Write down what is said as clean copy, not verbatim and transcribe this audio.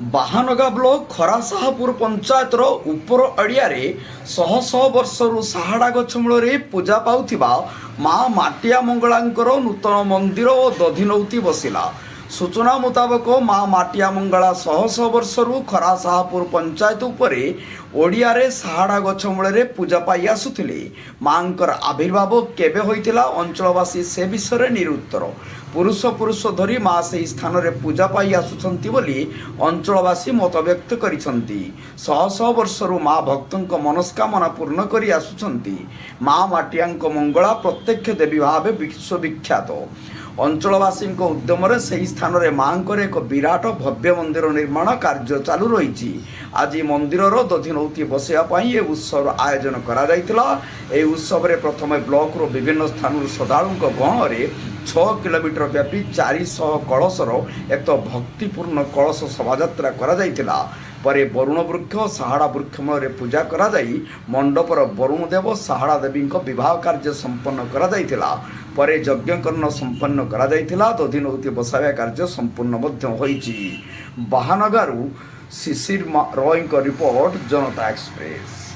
Bahanaga block Kharasahapur ପଞ୍ଚାୟତର ଉପର ଅଡ଼ିଆରେ ଶହ ଶହ ବର୍ଷରୁ ସାହାଡ଼ା ଗଛ ମୂଳରେ ପୂଜା ପାଉଥିବା ମା ମାଟିଆ ମଙ୍ଗଳାଙ୍କର ନୂତନ ମନ୍ଦିର ଓ ଦଧିନଉତି ବସିଲା। ସୂଚନା ମୁତାବକ ମା ମାଟିଆ ମଙ୍ଗଳା ଶହ ଶହ ବର୍ଷରୁ ଖରାସାହାପୁର ପଞ୍ଚାୟତ ଉପରେ ଓଡ଼ିଆରେ ସାହାଡ଼ା ଗଛ ମୂଳରେ ପୂଜା ପାଇ ଆସୁଥିଲେ। ମାଙ୍କର ଆବିର୍ଭାବ କେବେ ହୋଇଥିଲା ଅଞ୍ଚଳବାସୀ ସେ ବିଷୟରେ ନିରୁତ୍ତର। ପୁରୁଷ ଧରି ମା ସେହି ସ୍ଥାନରେ ପୂଜା ପାଇ ଆସୁଛନ୍ତି ବୋଲି ଅଞ୍ଚଳବାସୀ ମତବ୍ୟକ୍ତ କରିଛନ୍ତି। ଶହ ଶହ ବର୍ଷରୁ ମା ଭକ୍ତଙ୍କ ମନସ୍କାମନା ପୂର୍ଣ୍ଣ କରି ଆସୁଛନ୍ତି। ମା ମାଟିଆଙ୍କ ମଙ୍ଗଳା ପ୍ରତ୍ୟକ୍ଷ ଦେବୀ ଭାବେ ବିଶ୍ୱବିଖ୍ୟାତ। ଅଞ୍ଚଳବାସୀଙ୍କ ଉଦ୍ୟମରେ ସେହି ସ୍ଥାନରେ ମାଙ୍କର ଏକ ବିରାଟ ଭବ୍ୟ ମନ୍ଦିର ନିର୍ମାଣ କାର୍ଯ୍ୟ ଚାଲୁ ରହିଛି। ଆଜି ମନ୍ଦିରର ଦଧିନଉତି ବସାଇବା ପାଇଁ ଏ ଉତ୍ସବର ଆୟୋଜନ କରାଯାଇଥିଲା। ଏହି ଉତ୍ସବରେ ପ୍ରଥମେ ବ୍ଲକର ବିଭିନ୍ନ ସ୍ଥାନରୁ ଶ୍ରଦ୍ଧାଳୁଙ୍କ ଗହଣରେ 6 କିଲୋମିଟର ବ୍ୟାପୀ 400 କଳସର ଏକ ଭକ୍ତିପୂର୍ଣ୍ଣ କଳସ ଶୋଭାଯାତ୍ରା କରାଯାଇଥିଲା। ପରେ ବରୁଣ ବୃକ୍ଷ ଓ ସାହାଡ଼ା ବୃକ୍ଷ ମୂଳରେ ପୂଜା କରାଯାଇ ମଣ୍ଡପର ବରୁଣ ଦେବ ସାହାଡ଼ା ଦେବୀଙ୍କ ବିବାହ କାର୍ଯ୍ୟ ସମ୍ପନ୍ନ କରାଯାଇଥିଲା। ପରେ ଯଜ୍ଞକର୍ଣ୍ଣ ସମ୍ପନ୍ନ କରାଯାଇଥିଲା। ଦଧିନଉତି ବସାଇବା କାର୍ଯ୍ୟ ସମ୍ପୂର୍ଣ୍ଣ ମଧ୍ୟ ହୋଇଛି। ବାହାନଗାରୁ ଶିଶିର ରୟଙ୍କ ରିପୋର୍ଟ, ଜନତା ଏକ୍ସପ୍ରେସ।